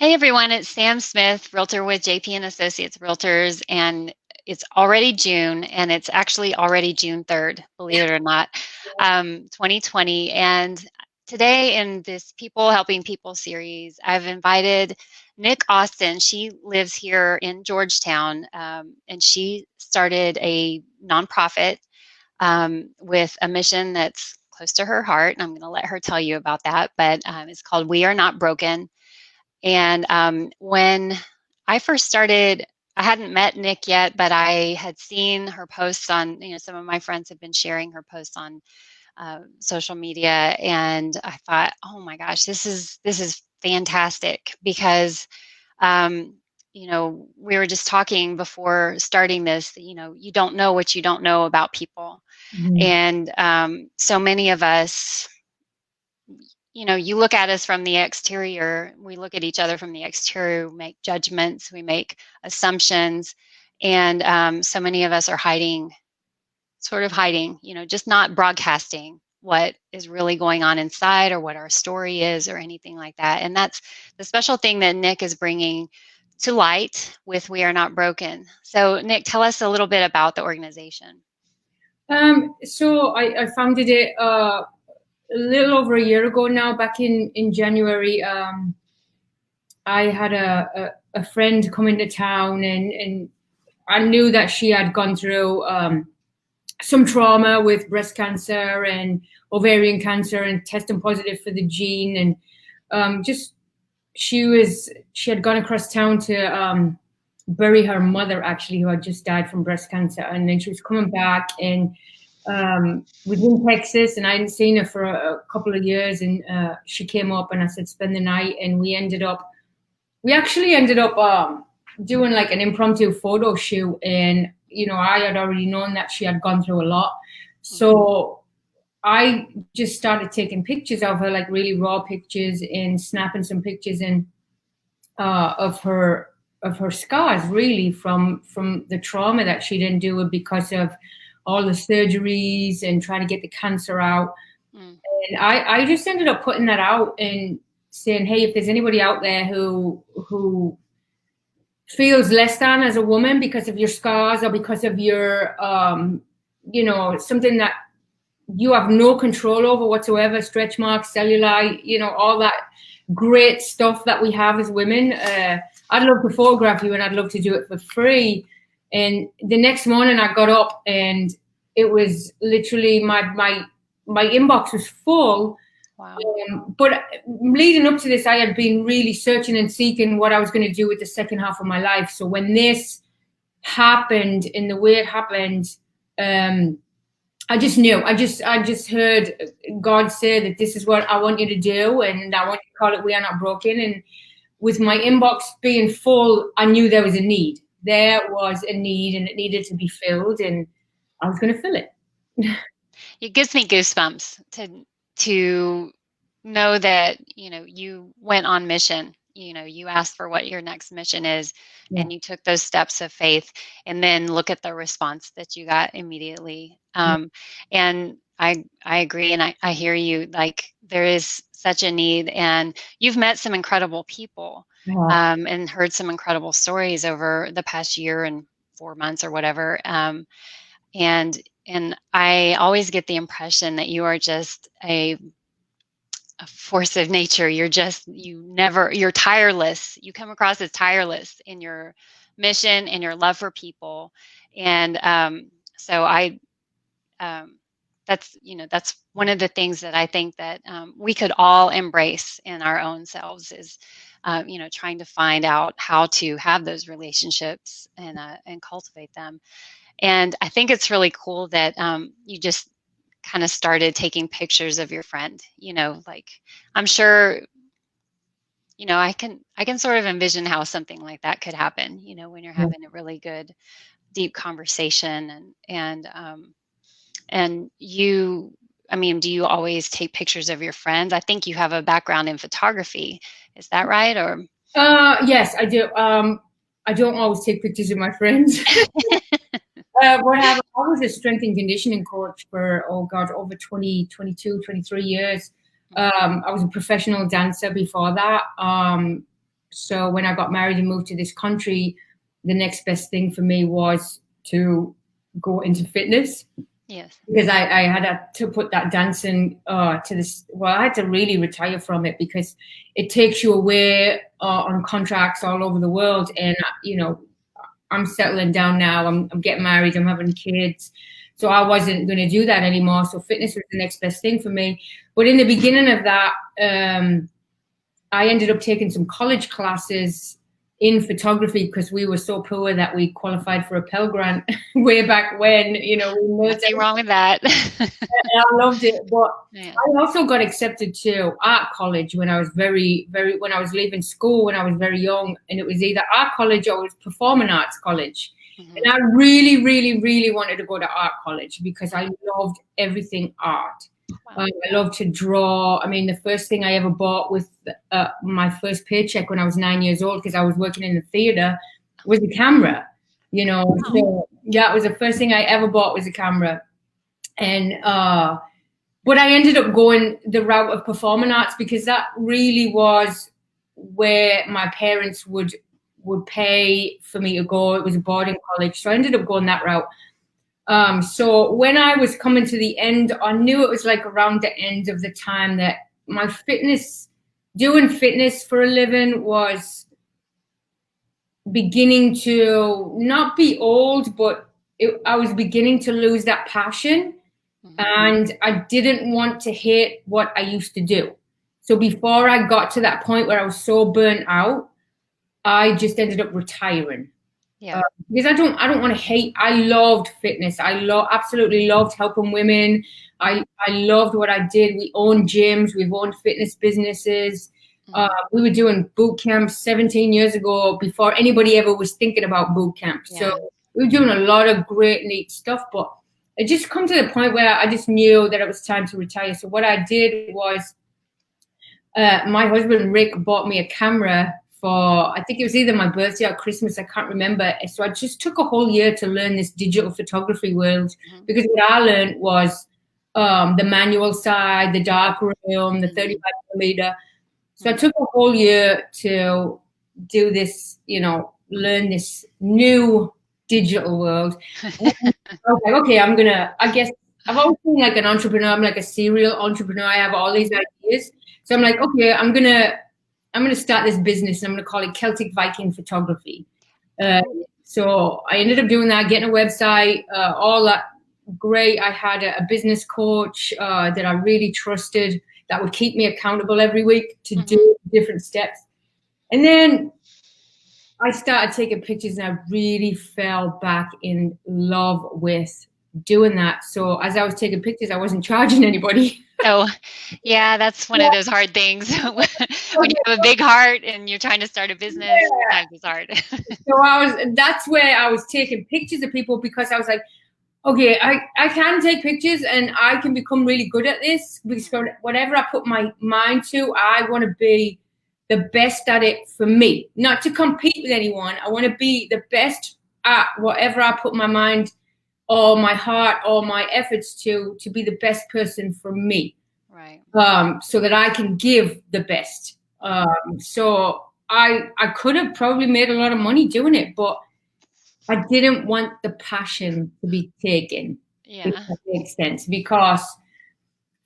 Hey everyone, it's Sam Smith, realtor with JP and Associates Realtors, and it's already June, and it's actually already June 3rd, believe it or not, 2020. And today in this People Helping People series, I've invited Nick Austin. She lives here in Georgetown, and she started a nonprofit with a mission that's close to her heart, and I'm going to let her tell you about that. But it's called We Are Not Broken. And when I first started, I hadn't met Nick yet, but I had seen her posts on, some of my friends have been sharing her posts on social media, and I thought, oh my gosh, this is fantastic because, we were just talking before starting this. You don't know what you don't know about people, Mhm. and so many of us, you look at us from the exterior, we look at each other from the exterior, we make judgments, we make assumptions, and so many of us are hiding, just not broadcasting what is really going on inside or what our story is or anything like that. And that's the special thing that Nick is bringing to light with We Are Not Broken. So, Nick, tell us a little bit about the organization. So I founded it a little over a year ago now, back in January. I had a friend come into town, and I knew that she had gone through some trauma with breast cancer and ovarian cancer and testing positive for the gene. And just she had gone across town to bury her mother, actually, who had just died from breast cancer. And then she was coming back, and was in Texas, and I hadn't seen her for a couple of years. And she came up, and I said, spend the night. And we actually ended up doing like an impromptu photo shoot. And, I had already known that she had gone through a lot. So I just started taking pictures of her, like really raw pictures, and snapping some pictures and of her scars, really, from the trauma that she didn't do it because of all the surgeries and trying to get the cancer out. Mm. And I just ended up putting that out and saying, hey, if there's anybody out there who feels less than as a woman because of your scars or because of your something that you have no control over whatsoever, stretch marks, cellulite, all that great stuff that we have as women. I'd love to photograph you, and I'd love to do it for free. And the next morning I got up, and it was literally my inbox was full. Wow. But leading up to this, I had been really searching and seeking what I was going to do with the second half of my life. So when this happened, in the way it happened, I just knew. I just heard God say that this is what I want you to do, and I want you to call it We Are Not Broken. And with my inbox being full, I knew there was a need. There was a need, and it needed to be filled, and I was going to fill it. It gives me goosebumps to know that you went on mission. You asked for what your next mission is, Yeah. and you took those steps of faith, and then look at the response that you got immediately. And I agree, and I hear you. Like, there is such a need, and you've met some incredible people, and heard some incredible stories over the past year and 4 months or whatever. And I always get the impression that you are just a force of nature. You're tireless. You come across as tireless in your mission and your love for people. And so that's one of the things that I think that we could all embrace in our own selves is, trying to find out how to have those relationships and cultivate them. And I think it's really cool that you just kind of started taking pictures of your friend. Like, I'm sure, I can sort of envision how something like that could happen, when you're having a really good, deep conversation. And do you always take pictures of your friends? I think you have a background in photography. Is that right? Or Yes, I do. I don't always take pictures of my friends. What happened? I was a strength and conditioning coach for, oh God, over 20, 22, 23 years. I was a professional dancer before that. So when I got married and moved to this country, the next best thing for me was to go into fitness Yes. because I had to put that dancing to this. Well, I had to really retire from it because it takes you away on contracts all over the world. And, I'm settling down now. I'm getting married. I'm having kids. So I wasn't going to do that anymore. So fitness was the next best thing for me. But in the beginning of that, I ended up taking some college classes in photography because we were so poor that we qualified for a Pell Grant way back when, Nothing wrong with that. I loved it. But Yeah. I also got accepted to art college when I was when I was leaving school when I was very young. And it was either art college or it was performing arts college. Mm-hmm. And I really, really, really wanted to go to art college because I loved everything art. Wow. I love to draw. I mean, the first thing I ever bought with my first paycheck when I was 9 years old, because I was working in the theater, was a camera. Wow. So yeah, it was the first thing I ever bought was a camera. And but I ended up going the route of performing arts because that really was where my parents would pay for me to go. It was a boarding college, so I ended up going that route. So when I was coming to the end, I knew it was like around the end of the time that my doing fitness for a living was beginning to not be old, but I was beginning to lose that passion. Mm-hmm. And I didn't want to hate what I used to do. So before I got to that point where I was so burnt out, I just ended up retiring. Yeah. Because I don't want to hate. I loved fitness. Absolutely loved helping women. I loved what I did. We owned gyms. We've owned fitness businesses. We were doing boot camps 17 years ago before anybody ever was thinking about boot camps. Yeah. So we were doing a lot of great, neat stuff. But it just come to the point where I just knew that it was time to retire. So what I did was my husband, Rick, bought me a camera for, I think it was either my birthday or Christmas, I can't remember. So I just took a whole year to learn this digital photography world because what I learned was the manual side, the dark room, the 35 millimeter. So I took a whole year to do this, learn this new digital world. I was like, okay, I guess I've always been like an entrepreneur. I'm like a serial entrepreneur. I have all these ideas. So I'm like, okay, I'm gonna start this business and I'm gonna call it Celtic Viking Photography. So I ended up doing that, getting a website, all that great. I had a business coach that I really trusted that would keep me accountable every week to do different steps. And then I started taking pictures and I really fell back in love with doing that. So as I was taking pictures, I wasn't charging anybody. Oh, yeah, that's one of those hard things. When you have a big heart and you're trying to start a business, sometimes it's hard. So that's where I was taking pictures of people because I was like, okay, I can take pictures and I can become really good at this because whatever I put my mind to, I want to be the best at it for me, not to compete with anyone. I want to be the best at whatever I put my mind or my heart or my efforts to be the best person for me. Right. So that I can give the best. So I could have probably made a lot of money doing it, but I didn't want the passion to be taken. Yeah. If that makes sense. Because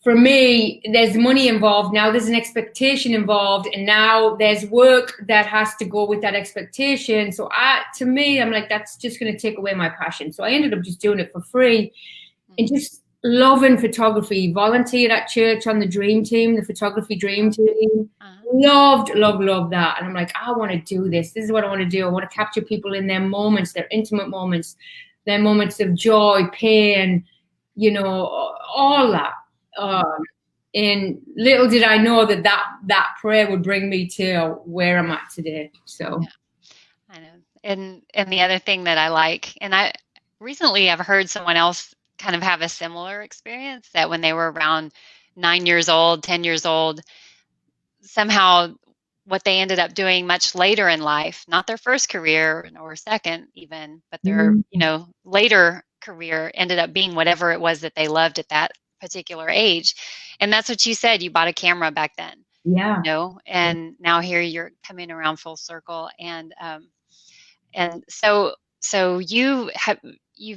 for me, there's money involved. Now there's an expectation involved. And now there's work that has to go with that expectation. So to me, I'm like, that's just going to take away my passion. So I ended up just doing it for free and just loving photography. Volunteered at church on the dream team, the photography dream team. Love that. And I'm like, I want to do this. This is what I want to do. I want to capture people in their moments, their intimate moments, their moments of joy, pain, all that. And little did I know that prayer would bring me to where I'm at today. So I know. And the other thing that I like, and I recently have heard someone else kind of have a similar experience that when they were around 9 years old, 10 years old, somehow what they ended up doing much later in life, not their first career or second even, but their, later career ended up being whatever it was that they loved at that particular age. And that's what you said, you bought a camera back then. Yeah. and now here you're coming around full circle. And so you've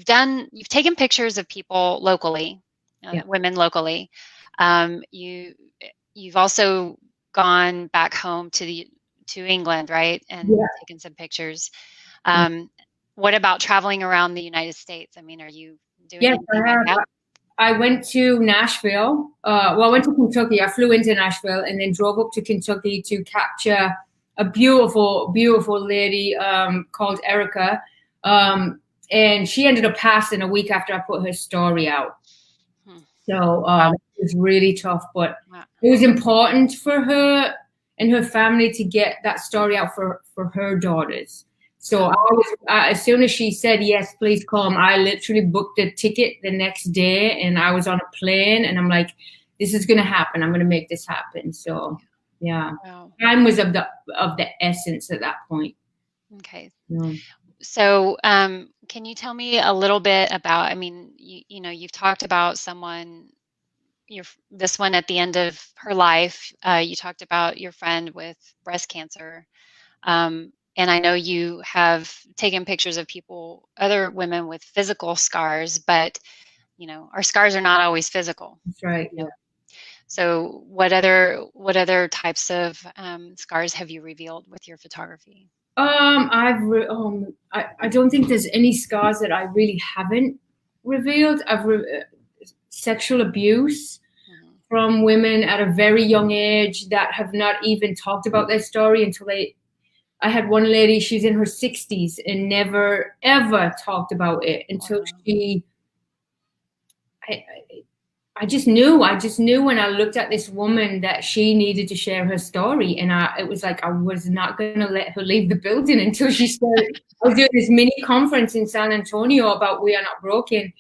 taken pictures of people locally, Yeah. women locally. You you've also gone back home to England, right, and Yeah. taken some pictures. Um, what about traveling around the United States? I mean, are you doing Yes, anything I like have. that? I went to Nashville. Well, I went to Kentucky. I flew into Nashville and then drove up to Kentucky to capture a beautiful, beautiful lady called Erica. Um, and she ended up passing a week after I put her story out. Hmm. So Wow. that was really tough, but Wow. it was important for her and her family to get that story out for her daughters. So Oh, as soon as she said yes, please come, I literally booked a ticket the next day, and I was on a plane, and I'm like, this is gonna happen. I'm gonna make this happen. So yeah, wow. time was of the essence at that point. Okay. Yeah. So, can you tell me a little bit about, I mean, you've talked about someone, this one at the end of her life. You talked about your friend with breast cancer. And I know you have taken pictures of people, other women with physical scars, but, our scars are not always physical, That's right. you Yeah. know. So what other types of scars have you revealed with your photography? I don't think there's any scars that I really haven't revealed. Sexual abuse Hmm. from women at a very young age that have not even talked about their story until they. I had one lady, she's in her 60s and never ever talked about it until Wow. she. I, I just knew. I just knew when I looked at this woman that she needed to share her story, and it was like I was not going to let her leave the building until she started. I was doing this mini conference in San Antonio about We Are Not Broken,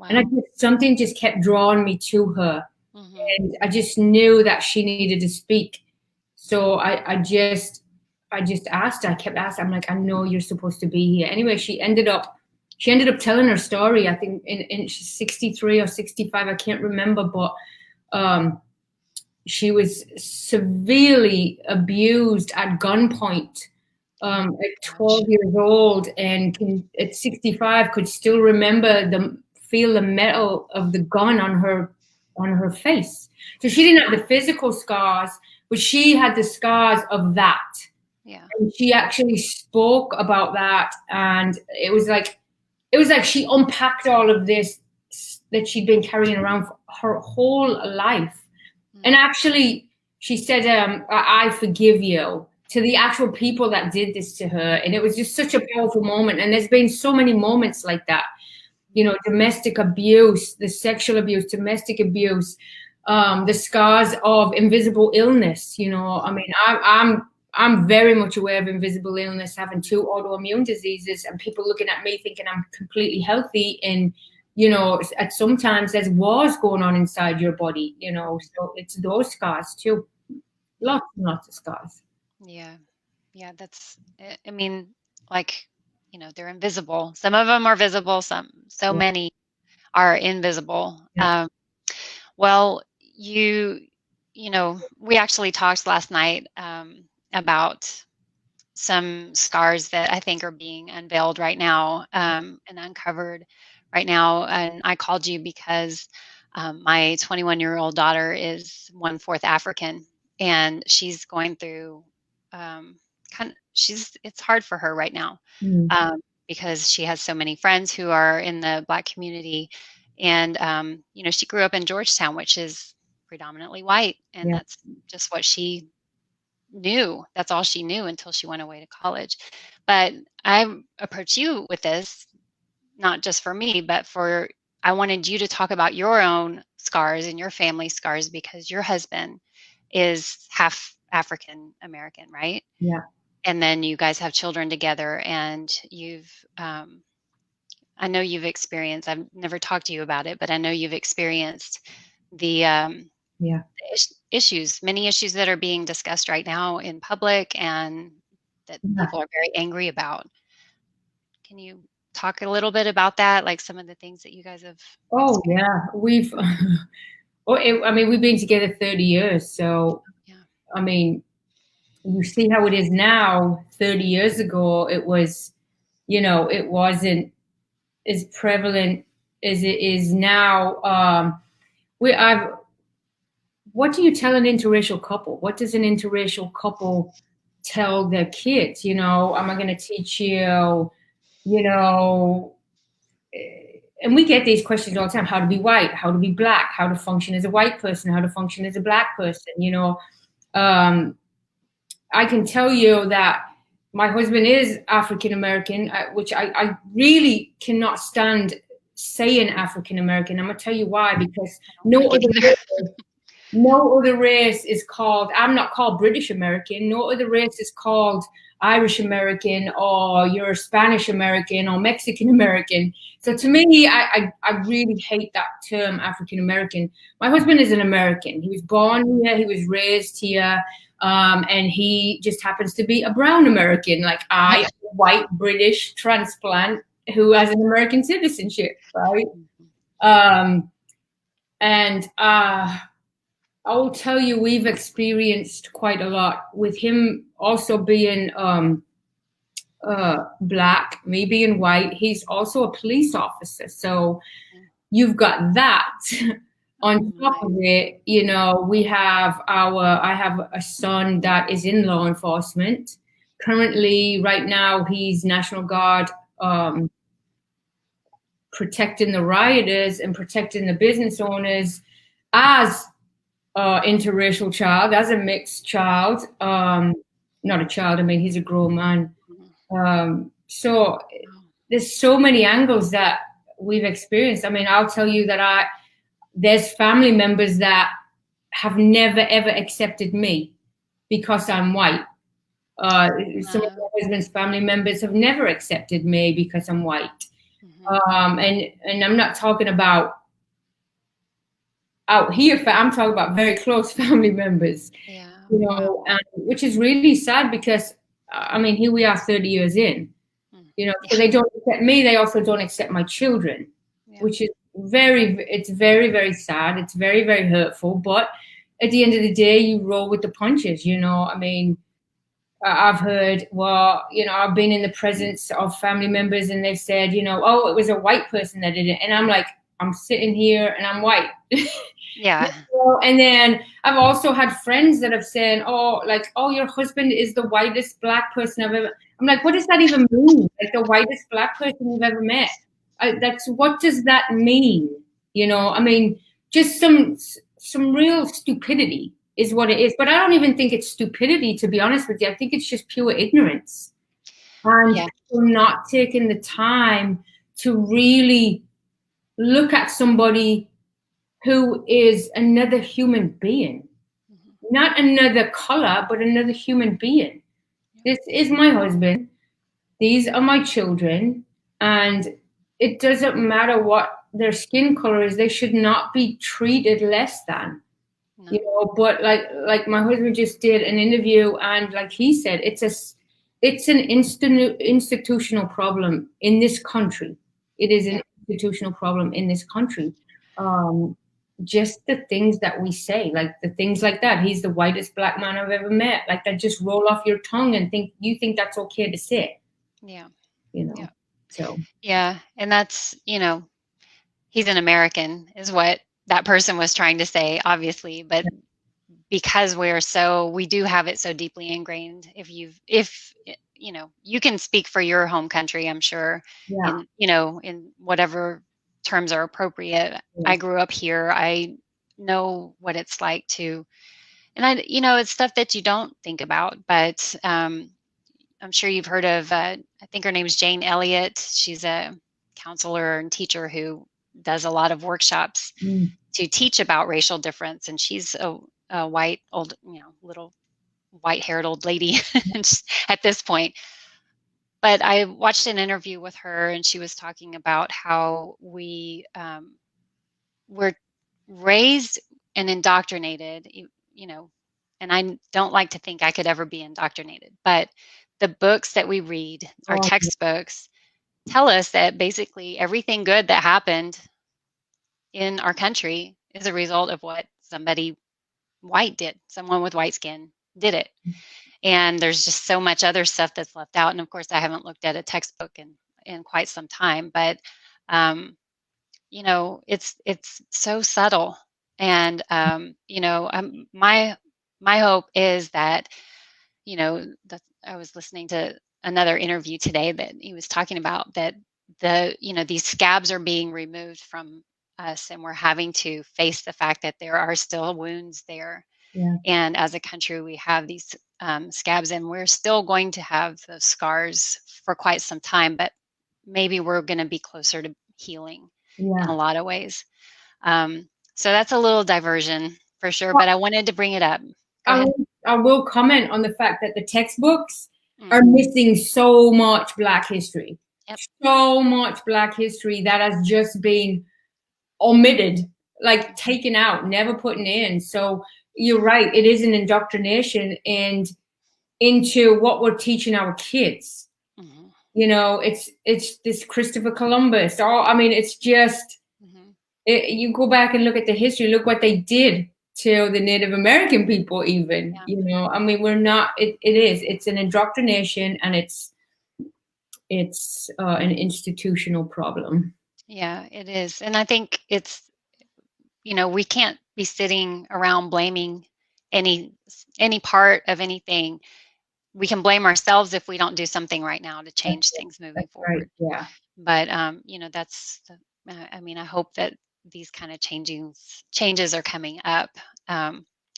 and Wow. something just kept drawing me to her, Hmm. and I just knew that she needed to speak. So I just asked. I kept asking. I'm like, I know you're supposed to be here. Anyway, she ended up telling her story. I think in she's 63 or 65. I can't remember, but um, she was severely abused at gunpoint Oh at gosh. 12 years old, and at 65 could still remember feel the metal of the gun on her face. So she didn't have the physical scars, but she had the scars of that. Yeah. And she actually spoke about that, and it was like she unpacked all of this that she'd been carrying around for her whole life. And Mm. actually, she said, I forgive you to the actual people that did this to her. And it was just such a powerful moment. And there's been so many moments like that, domestic abuse, the sexual abuse, domestic abuse, the scars of invisible illness. I mean, I'm very much aware of invisible illness, having two autoimmune diseases, and people looking at me thinking I'm completely healthy. And at sometimes there's wars going on inside your body. So it's those scars too, lots and lots of scars. Yeah. Yeah. I mean, like, they're invisible. Some of them are visible, so Yeah, many are invisible. yeah, Well, we actually talked last night about some scars that I think are being unveiled right now, and uncovered right now. And I called you because my 21-year-old daughter is one-fourth African, and she's going through it's hard for her right now, mm, because she has so many friends who are in the Black community. And she grew up in Georgetown, which is predominantly white, and yeah, that's just what she knew. That's all she knew until she went away to college. But I approached you with this, not just for me, but I wanted you to talk about your own scars and your family scars, because your husband is half African American, right? yeah, And then you guys have children together, and I know you've experienced, I've never talked to you about it, but I know you've experienced the yeah. issues, many issues that are being discussed right now in public and that Yeah. people are very angry about. Can you talk a little bit about that? Like some of the things that you guys have Oh experienced? yeah, I mean, we've been together 30 years, so Yeah. I mean, you see how it is now. 30 years ago, it was, it wasn't as prevalent as it is now. We I've What do you tell an interracial couple? What does an interracial couple tell their kids? Am I going to teach you, you know, and we get these questions all the time: how to be white, how to be black, how to function as a white person, how to function as a black person. Um, I can tell you that my husband is African American, which I really cannot stand saying African American. I'm gonna tell you why, because I don't like it either. no other race is called, I'm not called British American. No other race is called Irish American, or you're Spanish American or Mexican American. So to me, I really hate that term, African American. My husband is an American. He was born here, he was raised here, and he just happens to be a brown American, like I, a white British transplant who has an American citizenship, right? And I will tell you, we've experienced quite a lot with him also being black, me being white. He's also a police officer. So you've got that. On top of it, I have a son that is in law enforcement. Currently, right now, he's National Guard, protecting the rioters and protecting the business owners as interracial child, as a mixed child. Not a child, I mean, he's a grown man. So there's so many angles that we've experienced. I mean, I'll tell you that there's family members that have never ever accepted me because I'm white. Some of my husband's family members have never accepted me because I'm white. And I'm not talking about out here, I'm talking about very close family members. And which is really sad, because I mean, here we are 30 years in, so they don't accept me, they also don't accept my children, which is it's very, very sad. It's very, very hurtful. But at the end of the day, you roll with the punches. I mean, I've heard, well, I've been in the presence of family members and they've said, oh, it was a white person that did it. And I'm like, I'm sitting here and I'm white. Yeah. And then I've also had friends that have said, oh, like, oh, your husband is the whitest black person I've ever. I'm like, what does that even mean? Like, the whitest black person you've ever met? What does that mean? I mean, just some real stupidity is what it is. But I don't even think it's stupidity, to be honest with you. I think it's just pure ignorance. And not taking the time to really look at somebody who is another human being, not another color, but another human being. This is my husband. These are my children. And it doesn't matter what their skin color is. They should not be treated less than. But like my husband just did an interview, and like he said, it's an institutional problem in this country. It is an institutional problem in this country. Just the things that we say, like the things like that. He's the whitest black man I've ever met. Like, that just roll off your tongue and you think that's okay to say. Yeah. So. Yeah. And that's, he's an American is what that person was trying to say, obviously, but because we do have it so deeply ingrained. If you can speak for your home country, I'm sure, in whatever terms are appropriate. I grew up here. I know what it's like to, and it's stuff that you don't think about, but I'm sure you've heard of, I think her name is Jane Elliott. She's a counselor and teacher who does a lot of workshops to teach about racial difference. And she's a white, old, little white-haired old lady at this point. But I watched an interview with her, and she was talking about how we were raised and indoctrinated, and I don't like to think I could ever be indoctrinated, but the books that we read, our textbooks, tell us that basically everything good that happened in our country is a result of what somebody white did, someone with white skin did it. And there's just so much other stuff that's left out. And of course, I haven't looked at a textbook in quite some time, but it's so subtle. And my hope is that that I was listening to another interview today that he was talking about that these scabs are being removed from us, and we're having to face the fact that there are still wounds there. Yeah. And as a country, we have these scabs, and we're still going to have those scars for quite some time, but maybe we're going to be closer to healing in a lot of ways. So that's a little diversion for sure, but I wanted to bring it up. Go ahead. I will comment on the fact that the textbooks are missing so much Black history. Yep. So much Black history that has just been omitted, like taken out, never put in. So you're right, it is an indoctrination and into what we're teaching our kids. Mm-hmm. It's this Christopher Columbus. It's just you go back and look at the history, look what they did to the Native American people even. Yeah. We're not, it's an indoctrination, and it's an institutional problem. Yeah, it is. And I think it's, we can't be sitting around blaming any part of anything. We can blame ourselves if we don't do something right now to change things moving forward. Right. Yeah. But I hope that these kind of changes are coming up.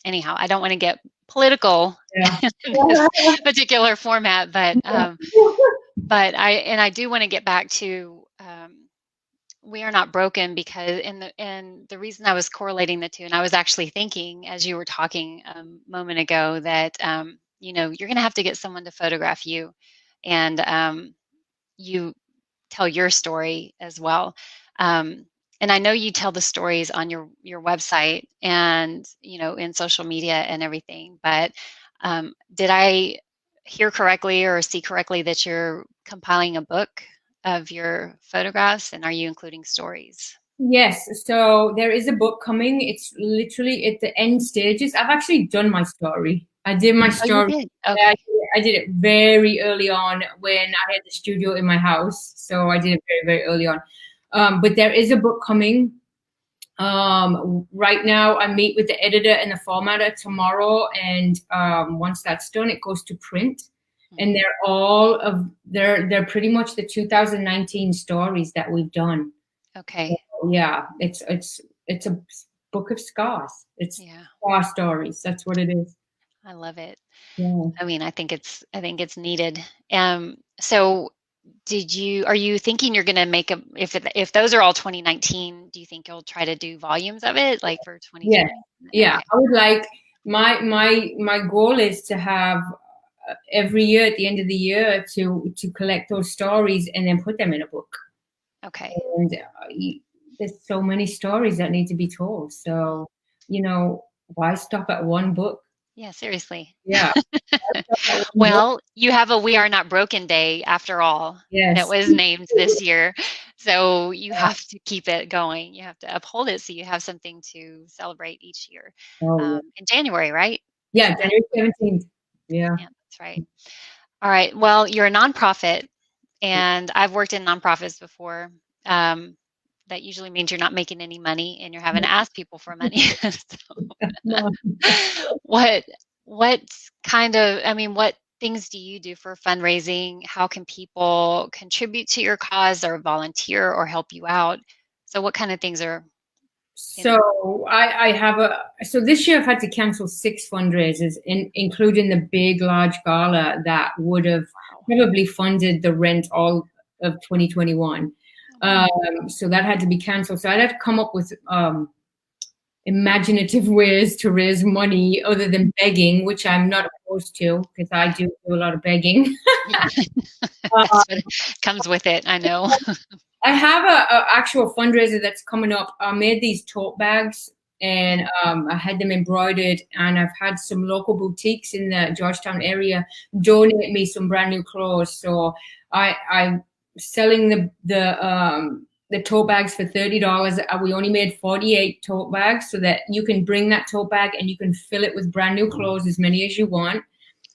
Anyhow, I don't want to get political in this particular format, but I do want to get back to we are not broken, because and the reason I was correlating the two, and I was actually thinking as you were talking a moment ago that you're going to have to get someone to photograph you, and you tell your story as well. And I know you tell the stories on your website and in social media and everything, but did I hear correctly or see correctly that you're compiling a book of your photographs, and are you including stories? Yes, so there is a book coming. It's literally at the end stages. I've actually done my story. I did my story. Oh, you did? Okay. I did it very early on when I had the studio in my house. So I did it very, very early on. But there is a book coming. Right now, I meet with the editor and the formatter tomorrow, and once that's done, it goes to print. And they're pretty much the 2019 stories that we've done. Okay. So, yeah, it's a book of scars. It's scar stories. That's what it is. I love it. Yeah. I think it's needed. So are you thinking you're going to make if those are all 2019, do you think you'll try to do volumes of it like for 2020? Yeah. Okay. I would like my goal is to have every year at the end of the year to collect those stories and then put them in a book. Okay. And there's so many stories that need to be told. So, why stop at one book? Yeah, seriously. Yeah. Well, you have a We Are Not Broken Day after all. Yes. That was named this year. So you have to keep it going. You have to uphold it so you have something to celebrate each year. In January, right? Yeah, January 17th. Yeah. Yeah, that's right. All right. Well, you're a nonprofit, and I've worked in nonprofits before. That usually means you're not making any money and you're having to ask people for money. What things do you do for fundraising? How can people contribute to your cause or volunteer or help you out? So what kind of things are? So I have so this year I've had to cancel 6 fundraisers, including the big, large gala that would have probably funded the rent all of 2021. So that had to be canceled. So I'd have to come up with imaginative ways to raise money other than begging, which I'm not opposed to because I do a lot of begging. That's what comes with it, I know. I have a actual fundraiser that's coming up. I made these tote bags and I had them embroidered, and I've had some local boutiques in the Georgetown area donate me some brand new clothes. So I'm selling the the tote bags for $30. We only made 48 tote bags so that you can bring that tote bag and you can fill it with brand new clothes, as many as you want.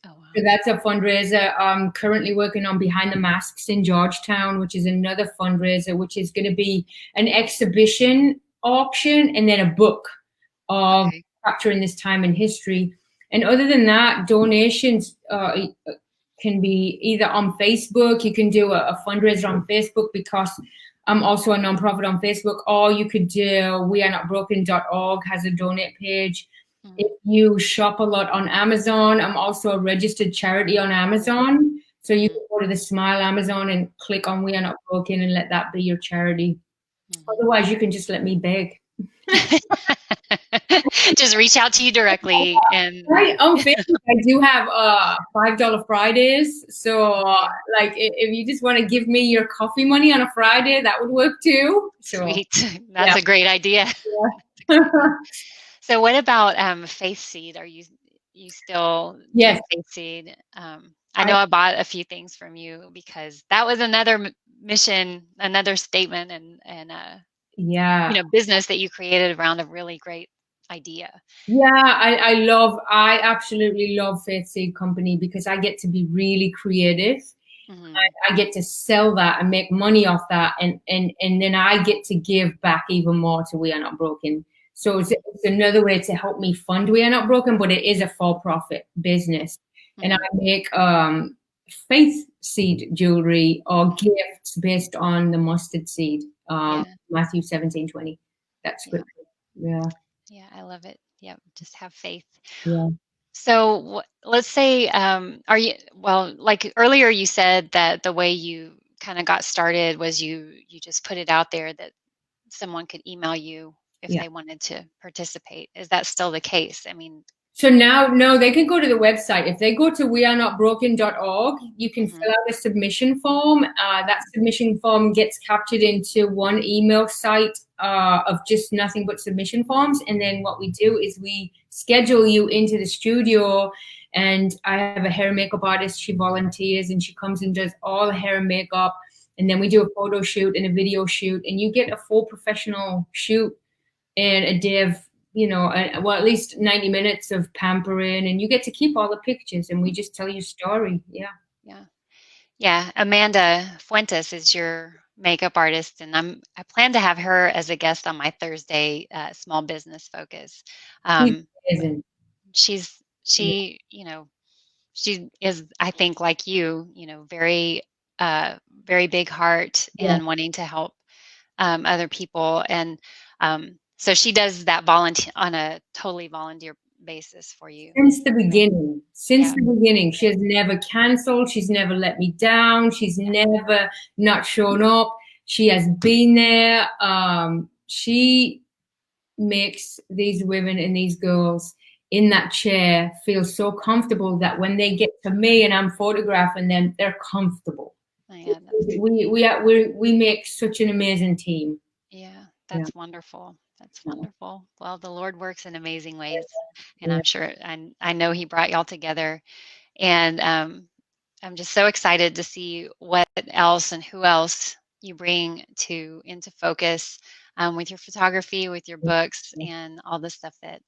Oh, wow. So that's a fundraiser. I'm currently working on Behind the Masks in Georgetown, which is another fundraiser, which is going to be an exhibition auction and then a book of Okay. capturing this time in history. And other than that, donations can be either on Facebook. You can do a fundraiser on Facebook because I'm also a nonprofit on Facebook, or you could do wearenotbroken.org has a donate page. Mm-hmm. If you shop a lot on Amazon, I'm also a registered charity on Amazon. So you Mm-hmm. can go to the Smile Amazon and click on We Are Not Broken and let that be your charity. Mm-hmm. Otherwise, you can just let me beg. Just reach out to you directly and Right on Facebook, I do have $5 Fridays. So okay. like if you just want to give me your coffee money on a Friday, that would work too. So Sweet. That's yeah. a great idea. Yeah. So what about Faith Seed? Are you still Yes, doing Faith Seed? I I know I bought a few things from you because that was another mission, another statement, and yeah. business that you created around a really great idea. Yeah, I absolutely love Faith Seed Company because I get to be really creative. Hmm. I get to sell that and make money off that, and then I get to give back even more to We Are Not Broken. So Hmm. it's another way to help me fund We Are Not Broken, but it is a for-profit business, and I Hmm. make faith seed jewelry or Hmm. gifts based on the mustard seed, Yeah, Matthew 17:20. That's yeah, scripture. Yeah, yeah. I love it. Yeah, just have faith. yeah, So let's say, are you, well, like earlier you said that the way you kind of got started was you just put it out there that someone could email you if yeah. they wanted to participate. Is that still the case? I mean, So now, no, they can go to the website. If they go to wearenotbroken.org, you can mhm, fill out a submission form. That submission form gets captured into one email site of just nothing but submission forms. And then what we do is we schedule you into the studio. And I have a hair and makeup artist. She volunteers and she comes and does all the hair and makeup. And then we do a photo shoot and a video shoot. And you get a full professional shoot and a day of well, at least 90 minutes of pampering, and you get to keep all the pictures and we just tell you story. Yeah. yeah. Yeah, Amanda Fuentes is your makeup artist, and I plan to have her as a guest on my Thursday small business focus. She's Um, amazing. Yeah, she, she is, I think, like very, very big heart yeah. and wanting to help other people, and so she does that volunteer on a totally volunteer basis for you. Since the So, beginning, since yeah, the beginning, she has never canceled. She's never let me down. She's yeah, never not shown up. She has been there. She makes these women and these girls in that chair feel so comfortable that when they get to me and I'm photographing them, they're comfortable. yeah, that's We make such an amazing team. Yeah, Yeah, that's wonderful. That's yeah, wonderful. Well, the Lord works in amazing ways, and yeah. I'm sure I know He brought y'all together, and I'm just so excited to see what else and who else you bring to into focus with your photography, with your books, and all the stuff that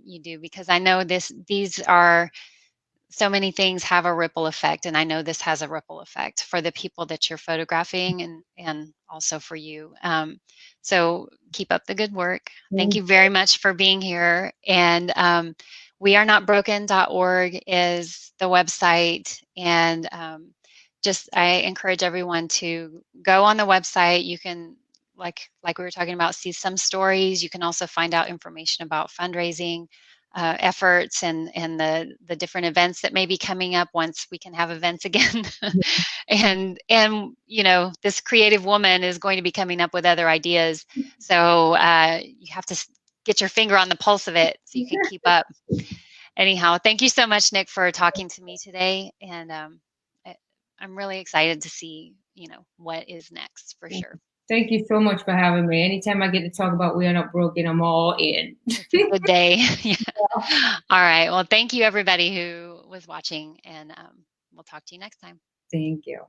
you do, because I know these are so many things have a ripple effect, and I know this has a ripple effect for the people that you're photographing and also for you. So keep up the good work. Thank Thank you very much for being here. And wearenotbroken.org is the website, and just I encourage everyone to go on the website. You can, like we were talking about, see some stories. You can also find out information about fundraising efforts and the different events that may be coming up once we can have events again. And this creative woman is going to be coming up with other ideas, so you have to get your finger on the pulse of it so you can keep up. Anyhow, thank you so much, Nick, for talking to me today, and I, I'm really excited to see what is next for you. sure. Thank you so much for having me. Anytime I get to talk about We Are Not Broken, I'm all in. It's a good day. Yeah. All right. Well, thank you everybody who was watching, and we'll talk to you next time. Thank you.